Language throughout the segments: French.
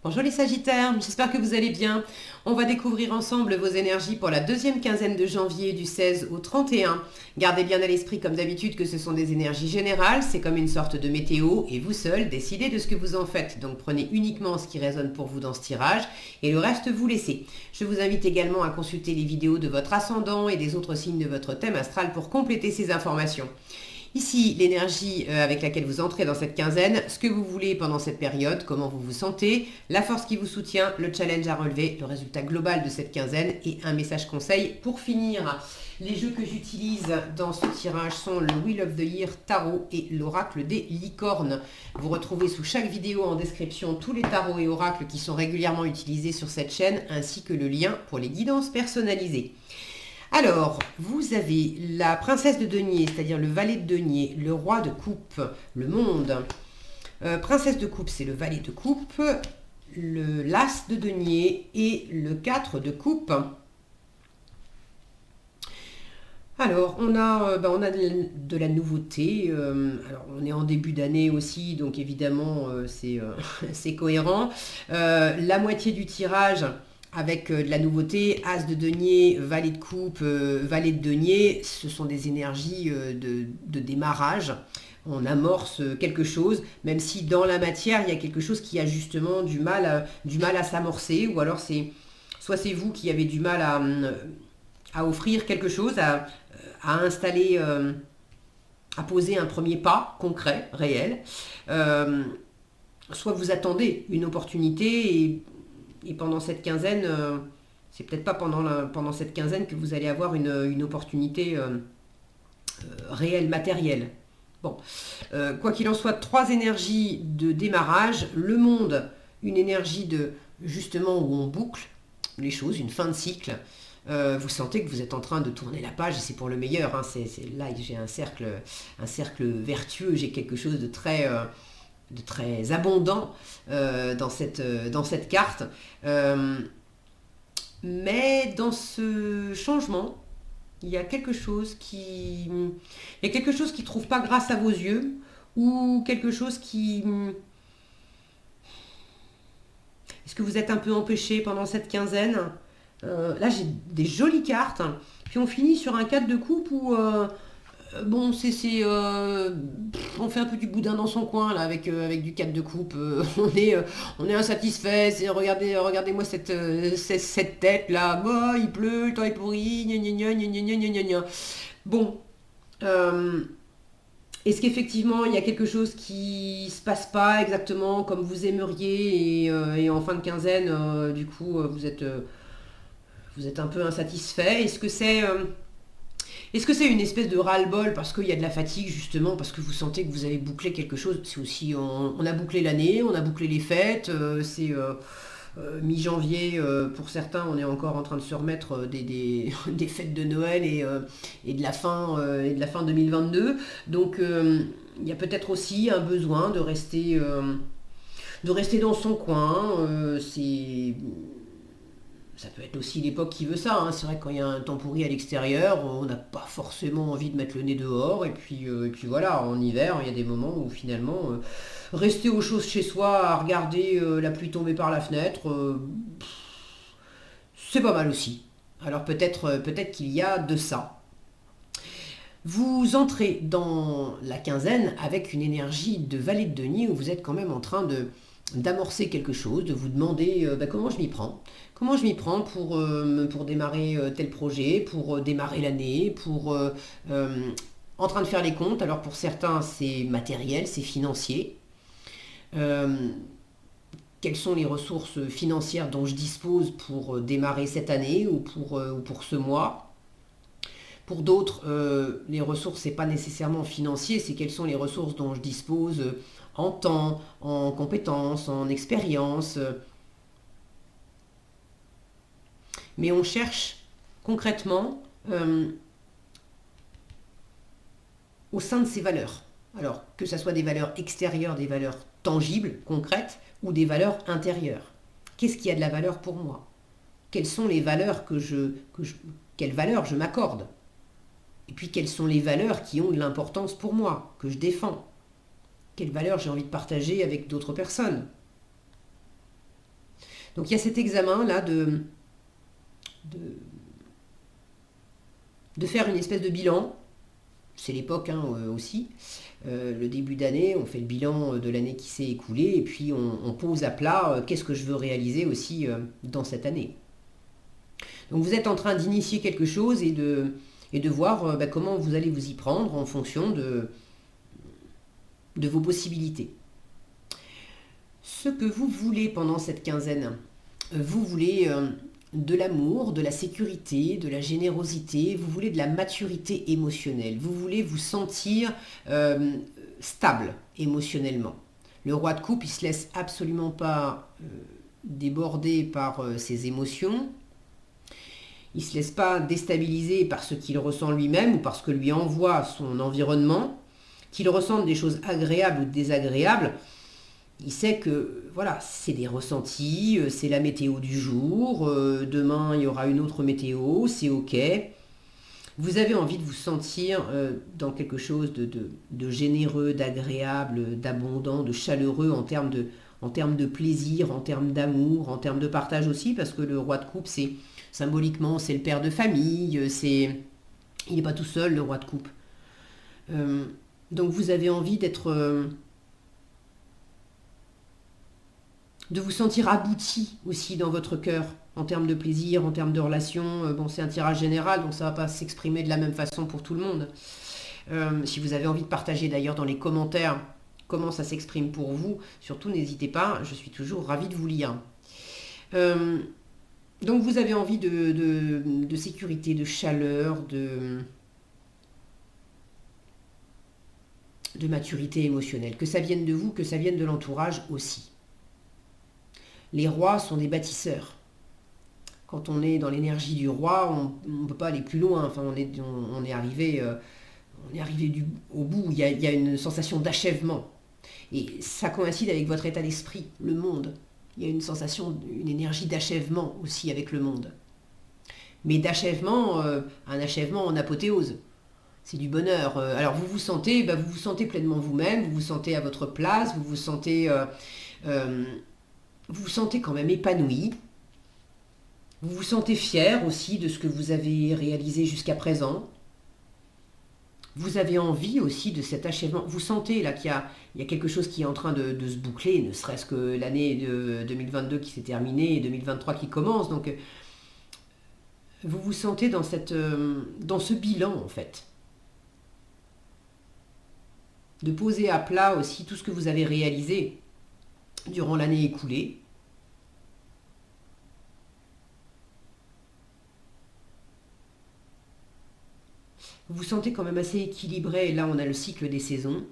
Bonjour les Sagittaires, j'espère que vous allez bien. On va découvrir ensemble vos énergies pour la deuxième quinzaine de janvier du 16 au 31. Gardez bien à l'esprit comme d'habitude que ce sont des énergies générales, c'est comme une sorte de météo et vous seul décidez de ce que vous en faites. Donc prenez uniquement ce qui résonne pour vous dans ce tirage et le reste vous laissez. Je vous invite également à consulter les vidéos de votre ascendant et des autres signes de votre thème astral pour compléter ces informations. Ici, l'énergie avec laquelle vous entrez dans cette quinzaine, ce que vous voulez pendant cette période, comment vous vous sentez, la force qui vous soutient, le challenge à relever, le résultat global de cette quinzaine et un message conseil pour finir. Les jeux que j'utilise dans ce tirage sont le Wheel of the Year Tarot et l'Oracle des Licornes. Vous retrouvez sous chaque vidéo en description tous les tarots et oracles qui sont régulièrement utilisés sur cette chaîne ainsi que le lien pour les guidances personnalisées. Alors, vous avez la princesse de denier, c'est-à-dire le valet de denier, le roi de coupe, le monde. Princesse de coupe, c'est le valet de coupe, l'as de denier et le 4 de coupe. Alors, on a de la nouveauté. Alors, on est en début d'année aussi, donc évidemment, c'est cohérent. La moitié du tirage avec de la nouveauté, as de denier, valet de coupe, valet de denier, ce sont des énergies de démarrage. On amorce quelque chose, même si dans la matière, il y a quelque chose qui a justement du mal à s'amorcer, ou alors soit c'est vous qui avez du mal à offrir quelque chose, à installer, à poser un premier pas concret, réel, soit vous attendez une opportunité et pendant cette quinzaine, c'est peut-être pas pendant cette quinzaine que vous allez avoir une opportunité réelle, matérielle. Bon, quoi qu'il en soit, 3 énergies de démarrage, le monde, une énergie de justement où on boucle les choses, une fin de cycle. Vous sentez que vous êtes en train de tourner la page et c'est pour le meilleur. Hein, là, j'ai un cercle vertueux, j'ai quelque chose de très abondant dans cette carte. Mais dans ce changement, il y a quelque chose qui trouve pas grâce à vos yeux ou quelque chose qui... Est-ce que vous êtes un peu empêché pendant cette quinzaine? Là, j'ai des jolies cartes. Puis on finit sur un 4 de coupe où... Bon, on fait un peu du boudin dans son coin là avec du 4 de coupe. On est insatisfait. Regardez-moi cette tête là. Bah, il pleut, le temps est pourri. Gna, gna, gna, gna, gna, gna, gna, gna. Bon, est-ce qu'effectivement il y a quelque chose qui se passe pas exactement comme vous aimeriez et en fin de quinzaine, du coup, vous êtes un peu insatisfait? Est-ce que c'est une espèce de ras-le-bol parce qu'il y a de la fatigue justement, parce que vous sentez que vous avez bouclé quelque chose? C'est aussi, on a bouclé l'année, on a bouclé les fêtes, c'est mi-janvier, pour certains on est encore en train de se remettre des fêtes de Noël et de la fin 2022. Donc il y a peut-être aussi un besoin de rester dans son coin. Ça peut être aussi l'époque qui veut ça. Hein. C'est vrai que quand il y a un temps pourri à l'extérieur, on n'a pas forcément envie de mettre le nez dehors. Et puis voilà, en hiver, il y a des moments où finalement, rester au chaud chez soi à regarder la pluie tomber par la fenêtre, c'est pas mal aussi. Alors peut-être qu'il y a de ça. Vous entrez dans la quinzaine avec une énergie de valet de denier où vous êtes quand même en train d'amorcer quelque chose, de vous demander comment je m'y prends. Comment je m'y prends pour démarrer tel projet, pour démarrer l'année, en train de faire les comptes. Alors pour certains, c'est matériel, c'est financier. Euh, Quelles sont les ressources financières dont je dispose pour démarrer cette année ou pour ce mois? Pour d'autres, les ressources, c'est pas nécessairement financier, c'est quelles sont les ressources dont je dispose en temps, en compétences, en expérience. Mais on cherche concrètement au sein de ces valeurs. Alors, que ce soit des valeurs extérieures, des valeurs tangibles, concrètes, ou des valeurs intérieures. Qu'est-ce qui a de la valeur pour moi? Quelles sont les valeurs quelles valeurs je m'accorde? Et puis, quelles sont les valeurs qui ont de l'importance pour moi, que je défends? Quelles valeurs j'ai envie de partager avec d'autres personnes? Donc il y a cet examen-là de, de faire une espèce de bilan. C'est l'époque aussi. Le début d'année, on fait le bilan de l'année qui s'est écoulée et puis on pose à plat qu'est-ce que je veux réaliser aussi dans cette année. Donc vous êtes en train d'initier quelque chose et de voir comment vous allez vous y prendre en fonction de vos possibilités. Ce que vous voulez pendant cette quinzaine, vous voulez de l'amour, de la sécurité, de la générosité, vous voulez de la maturité émotionnelle, vous voulez vous sentir stable émotionnellement. Le roi de coupe, il ne se laisse absolument pas déborder par ses émotions, il ne se laisse pas déstabiliser par ce qu'il ressent lui-même ou par ce que lui envoie son environnement, qu'il ressente des choses agréables ou désagréables. Il sait que voilà, c'est des ressentis, c'est la météo du jour, demain il y aura une autre météo, c'est ok. Vous avez envie de vous sentir dans quelque chose de généreux, d'agréable, d'abondant, de chaleureux en termes de plaisir, en termes d'amour, en termes de partage aussi, parce que le roi de coupe, c'est symboliquement, c'est le père de famille, il n'est pas tout seul, le roi de coupe. Donc vous avez envie de vous sentir abouti aussi dans votre cœur, en termes de plaisir, en termes de relations. Bon, c'est un tirage général, donc ça ne va pas s'exprimer de la même façon pour tout le monde. Si vous avez envie de partager d'ailleurs dans les commentaires comment ça s'exprime pour vous, surtout n'hésitez pas, je suis toujours ravie de vous lire. Donc vous avez envie de sécurité, de chaleur, de maturité émotionnelle. Que ça vienne de vous, que ça vienne de l'entourage aussi. Les rois sont des bâtisseurs. Quand on est dans l'énergie du roi, on ne peut pas aller plus loin. Enfin, on est arrivé au bout. Il y a une sensation d'achèvement. Et ça coïncide avec votre état d'esprit, le monde. Il y a une sensation, une énergie d'achèvement aussi avec le monde. Mais d'achèvement, un achèvement en apothéose. C'est du bonheur. Alors vous vous sentez pleinement vous-même, vous vous sentez à votre place, vous vous sentez quand même épanoui. Vous vous sentez fier aussi de ce que vous avez réalisé jusqu'à présent. Vous avez envie aussi de cet achèvement. Vous sentez là qu'il y a quelque chose qui est en train de se boucler, ne serait-ce que l'année de 2022 qui s'est terminée et 2023 qui commence. Donc vous vous sentez dans ce bilan en fait. De poser à plat aussi tout ce que vous avez réalisé durant l'année écoulée. Vous vous sentez quand même assez équilibré. Et là, on a le cycle des saisons.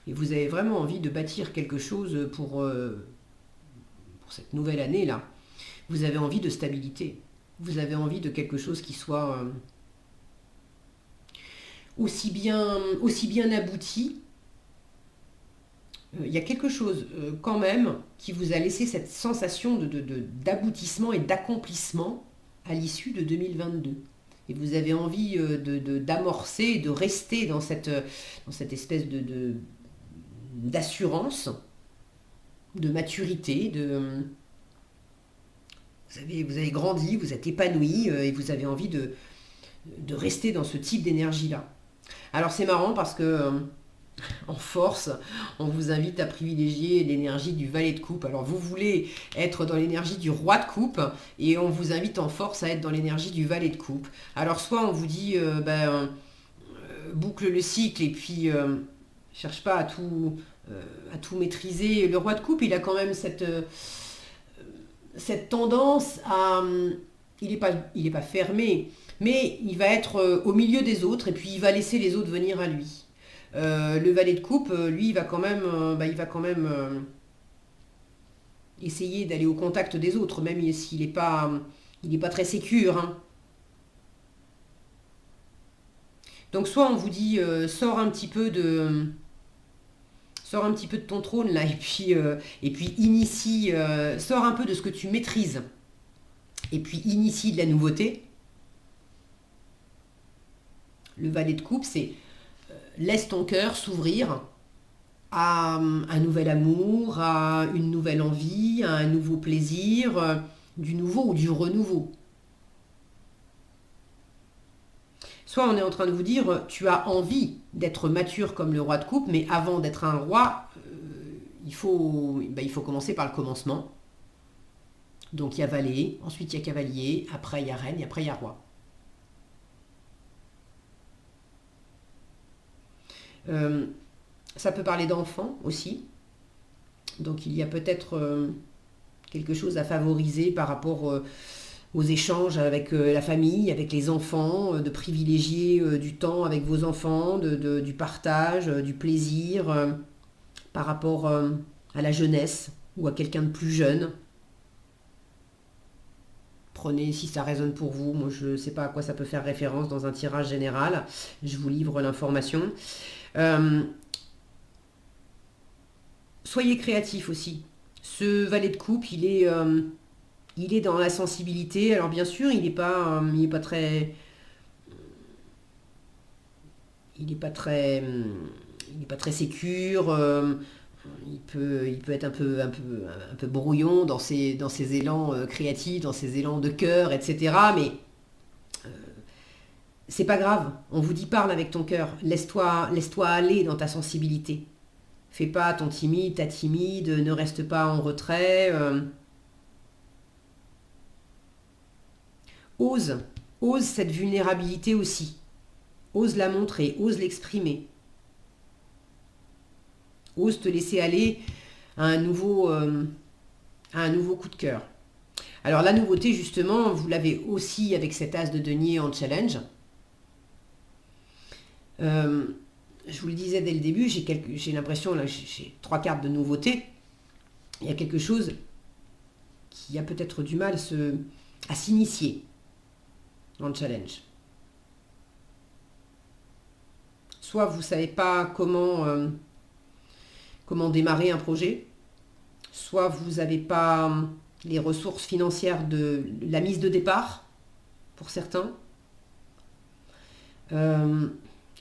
Et vous avez vraiment envie de bâtir quelque chose pour cette nouvelle année-là. Vous avez envie de stabilité. Vous avez envie de quelque chose qui soit aussi bien abouti. Il y a quelque chose quand même qui vous a laissé cette sensation d'aboutissement et d'accomplissement à l'issue de 2022. Et vous avez envie d'amorcer, de rester dans cette espèce d'assurance, de maturité, vous avez grandi, vous êtes épanoui et vous avez envie de rester dans ce type d'énergie-là. Alors c'est marrant parce que en force, on vous invite à privilégier l'énergie du valet de coupe. Alors vous voulez être dans l'énergie du roi de coupe et on vous invite en force à être dans l'énergie du valet de coupe. Alors soit on vous dit boucle le cycle et puis cherche pas à tout maîtriser. Le roi de coupe, il a quand même cette tendance à... il est pas fermé, mais il va être au milieu des autres et puis il va laisser les autres venir à lui. Le valet de coupe, lui, il va quand même essayer d'aller au contact des autres, même s'il n'est pas très sécure. Hein. Donc soit on vous dit sors un petit peu de ton trône là et puis initie, sors un peu de ce que tu maîtrises et puis initie de la nouveauté. Le valet de coupe, c'est laisse ton cœur s'ouvrir à un nouvel amour, à une nouvelle envie, à un nouveau plaisir, du nouveau ou du renouveau. Soit on est en train de vous dire, tu as envie d'être mature comme le roi de coupe, mais avant d'être un roi, il faut commencer par le commencement. Donc il y a valet, ensuite il y a cavalier, après il y a reine et après il y a roi. Euh, Ça peut parler d'enfants aussi. Donc il y a peut-être quelque chose à favoriser par rapport aux échanges avec la famille, avec les enfants, de privilégier du temps avec vos enfants, du partage, du plaisir par rapport à la jeunesse ou à quelqu'un de plus jeune. Prenez si ça résonne pour vous. Moi, je ne sais pas à quoi ça peut faire référence dans un tirage général. Je vous livre l'information. Euh, Soyez créatif aussi. Ce valet de coupe, il est dans la sensibilité. Alors bien sûr, il est pas très, il est pas très, il est pas très sécure. Il peut être un peu brouillon dans ses élans créatifs, dans ses élans de cœur, etc. Mais c'est pas grave. On vous dit parle avec ton cœur. Laisse-toi aller dans ta sensibilité. Fais pas ton timide, ta timide. Ne reste pas en retrait. Ose, ose cette vulnérabilité aussi. Ose la montrer, ose l'exprimer. Ose te laisser aller à un nouveau coup de cœur. Alors la nouveauté justement, vous l'avez aussi avec cet as de denier en challenge. Euh, je vous le disais dès le début, j'ai l'impression, là j'ai 3 cartes de nouveauté. Il y a quelque chose qui a peut-être du mal à s'initier dans le challenge. Soit vous ne savez pas comment démarrer un projet, soit vous n'avez pas les ressources financières de la mise de départ, pour certains.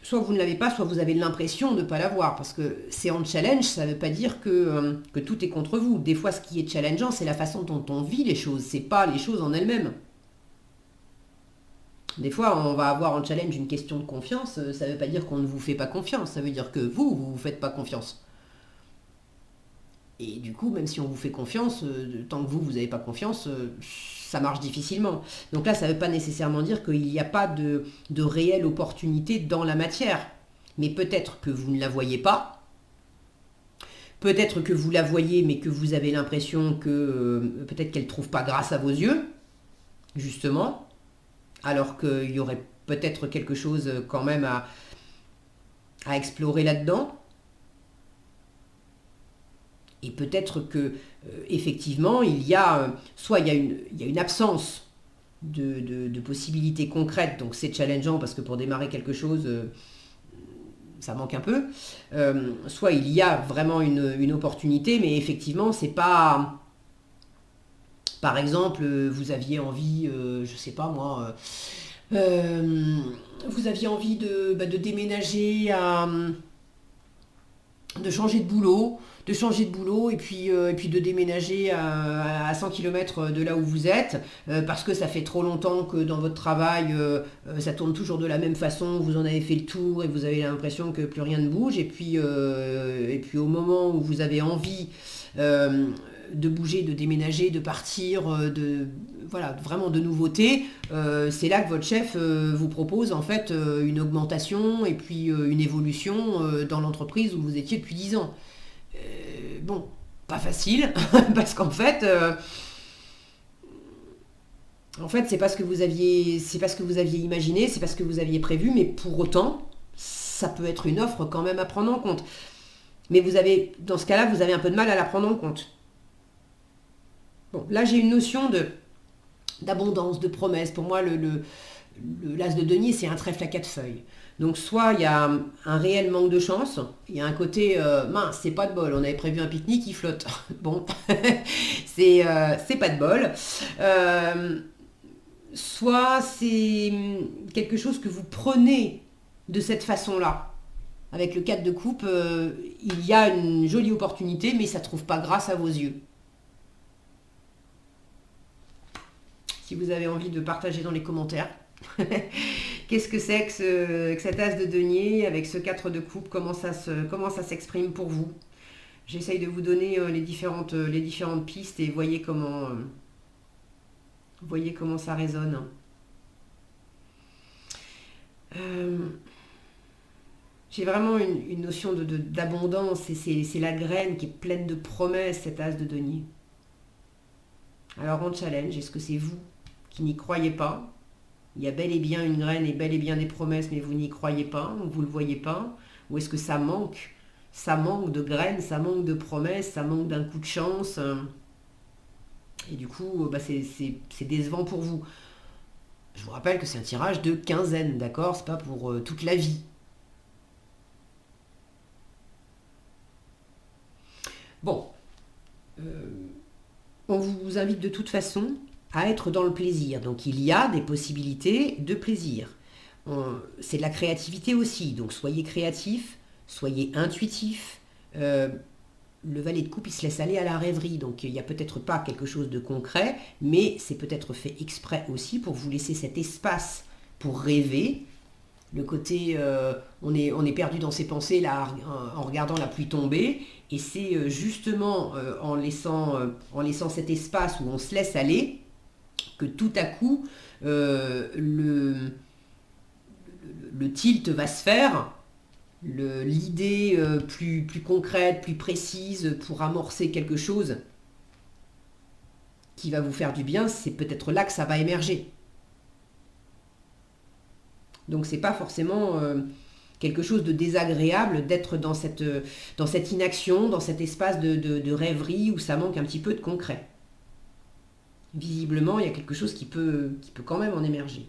Soit vous ne l'avez pas, soit vous avez l'impression de ne pas l'avoir, parce que c'est en challenge, ça ne veut pas dire que tout est contre vous. Des fois, ce qui est challengeant, c'est la façon dont on vit les choses, c'est pas les choses en elles-mêmes. Des fois, on va avoir en challenge une question de confiance, ça ne veut pas dire qu'on ne vous fait pas confiance, ça veut dire que vous ne vous faites pas confiance. Et du coup, même si on vous fait confiance, tant que vous n'avez pas confiance, ça marche difficilement. Donc là, ça ne veut pas nécessairement dire qu'il n'y a pas de réelle opportunité dans la matière. Mais peut-être que vous ne la voyez pas. Peut-être que vous la voyez, mais que vous avez l'impression que peut-être qu'elle ne trouve pas grâce à vos yeux, justement. Alors qu'il y aurait peut-être quelque chose quand même à explorer là-dedans. Et peut-être que effectivement, soit il y a une absence de possibilités concrètes, donc c'est challengeant parce que pour démarrer quelque chose, ça manque un peu. Soit il y a vraiment une opportunité, mais effectivement, c'est pas. Par exemple, vous aviez envie, je sais pas moi, vous aviez envie de déménager de changer de boulot et puis de déménager à 100 km de là où vous êtes parce que ça fait trop longtemps que dans votre travail ça tourne toujours de la même façon, vous en avez fait le tour et vous avez l'impression que plus rien ne bouge et puis au moment où vous avez envie de bouger, de déménager, de partir, voilà, vraiment de nouveautés, c'est là que votre chef vous propose en fait une augmentation et puis une évolution dans l'entreprise où vous étiez depuis 10 ans. Bon, pas facile, parce qu'en fait, c'est pas ce que vous aviez, c'est pas ce que vous aviez imaginé, c'est pas ce que vous aviez prévu, mais pour autant, ça peut être une offre quand même à prendre en compte. Mais dans ce cas-là, vous avez un peu de mal à la prendre en compte. Bon, là j'ai une notion d'abondance, de promesse. Pour moi, l'as de denier, c'est un trèfle à 4 feuilles. Donc soit il y a un réel manque de chance, il y a un côté mince, c'est pas de bol, on avait prévu un pique-nique, il flotte. Bon, c'est pas de bol. Soit c'est quelque chose que vous prenez de cette façon-là. Avec le 4 de coupe, il y a une jolie opportunité, mais ça ne trouve pas grâce à vos yeux. Si vous avez envie de partager dans les commentaires, qu'est-ce que c'est que cet as de denier avec ce 4 de coupe, comment ça s'exprime pour vous? J'essaye de vous donner les différentes pistes et voyez comment ça résonne. J'ai vraiment une notion d'abondance et c'est la graine qui est pleine de promesses, cet as de denier. Alors en challenge, est-ce que c'est vous qui n'y croyez pas? Il y a bel et bien une graine et bel et bien des promesses, mais vous n'y croyez pas, vous ne le voyez pas? Ou est-ce que ça manque? Ça manque de graines, ça manque de promesses, ça manque d'un coup de chance. Et du coup, c'est décevant pour vous. Je vous rappelle que c'est un tirage de quinzaine, d'accord? C'est pas pour toute la vie. Bon. On vous invite de toute façon à être dans le plaisir. Donc il y a des possibilités de plaisir. C'est de la créativité aussi. Donc soyez créatifs, soyez intuitifs. Le valet de coupe, il se laisse aller à la rêverie. Donc il n'y a peut-être pas quelque chose de concret, mais c'est peut-être fait exprès aussi pour vous laisser cet espace pour rêver. Le côté, on est perdu dans ses pensées là, en regardant la pluie tomber. Et c'est justement en laissant cet espace où on se laisse aller que tout à coup, le tilt va se faire. L'idée plus concrète, plus précise pour amorcer quelque chose qui va vous faire du bien, c'est peut-être là que ça va émerger. Donc c'est pas forcément quelque chose de désagréable d'être dans cette inaction, dans cet espace de rêverie où ça manque un petit peu de concret. Visiblement, il y a quelque chose qui peut quand même en émerger.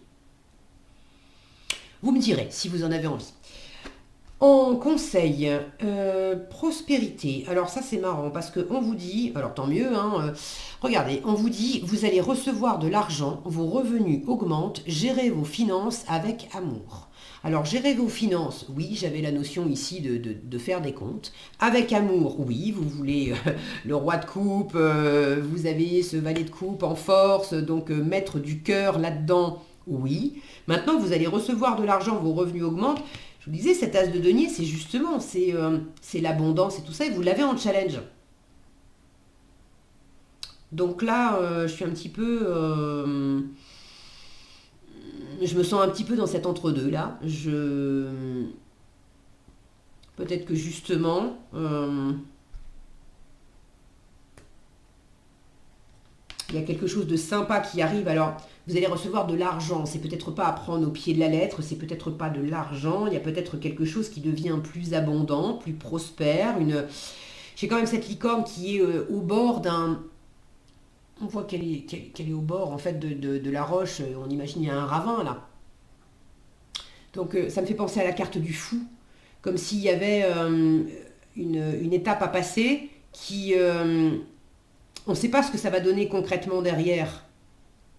Vous me direz si vous en avez envie. En conseil, prospérité. Alors ça c'est marrant parce qu'on vous dit, alors tant mieux, regardez, on vous dit, vous allez recevoir de l'argent, vos revenus augmentent, gérez vos finances avec amour. Alors gérer vos finances, oui, j'avais la notion ici de faire des comptes. Avec amour, oui, vous voulez le roi de coupe, vous avez ce valet de coupe en force, donc mettre du cœur là-dedans, oui. Maintenant vous allez recevoir de l'argent, vos revenus augmentent. Je vous disais, cet as de denier, c'est justement, c'est l'abondance et tout ça, et vous l'avez en challenge. Donc là, je suis un petit peu... je me sens un petit peu dans cet entre-deux, là. Peut-être que justement... il y a quelque chose de sympa qui arrive. Alors, vous allez recevoir de l'argent. C'est peut-être pas à prendre au pied de la lettre. C'est peut-être pas de l'argent. Il y a peut-être quelque chose qui devient plus abondant, plus prospère. J'ai quand même cette licorne qui est au bord d'un... On voit qu'elle est au bord, en fait, de la roche. On imagine qu'il y a un ravin, là. Donc, ça me fait penser à la carte du fou. Comme s'il y avait une étape à passer qui... on ne sait pas ce que ça va donner concrètement derrière.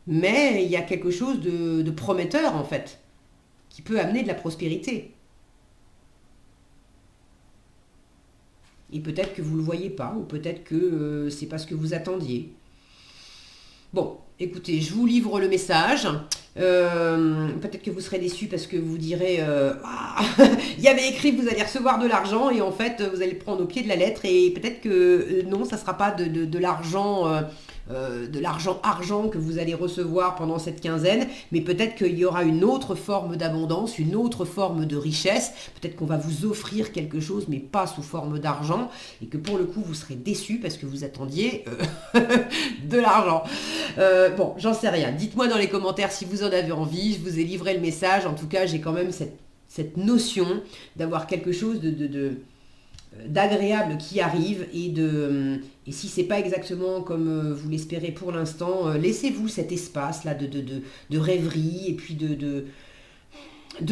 Mais il y a quelque chose de prometteur, en fait, qui peut amener de la prospérité. Et peut-être que vous ne le voyez pas, ou peut-être que c'est pas ce que vous attendiez. Bon, écoutez, je vous livre le message. Peut-être que vous serez déçus parce que vous direz il y avait écrit que vous allez recevoir de l'argent et en fait vous allez le prendre au pied de la lettre et peut-être que non, ça ne sera pas de l'argent argent que vous allez recevoir pendant cette quinzaine, mais peut-être qu'il y aura une autre forme d'abondance, une autre forme de richesse, peut-être qu'on va vous offrir quelque chose mais pas sous forme d'argent et que pour le coup vous serez déçus parce que vous attendiez de l'argent. Bon, j'en sais rien. Dites-moi dans les commentaires si vous en avez envie. Je vous ai livré le message. En tout cas, j'ai quand même cette notion d'avoir quelque chose d'agréable qui arrive et si c'est pas exactement comme vous l'espérez pour l'instant, laissez-vous cet espace là de rêverie et puis de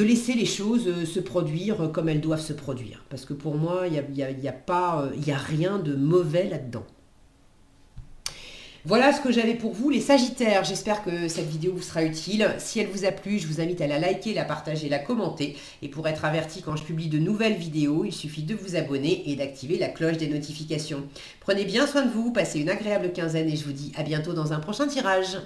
laisser les choses se produire comme elles doivent se produire. Parce que pour moi, il y a rien de mauvais là-dedans. Voilà ce que j'avais pour vous les Sagittaires. J'espère que cette vidéo vous sera utile. Si elle vous a plu, je vous invite à la liker, la partager, la commenter. Et pour être averti quand je publie de nouvelles vidéos, il suffit de vous abonner et d'activer la cloche des notifications. Prenez bien soin de vous, passez une agréable quinzaine et je vous dis à bientôt dans un prochain tirage.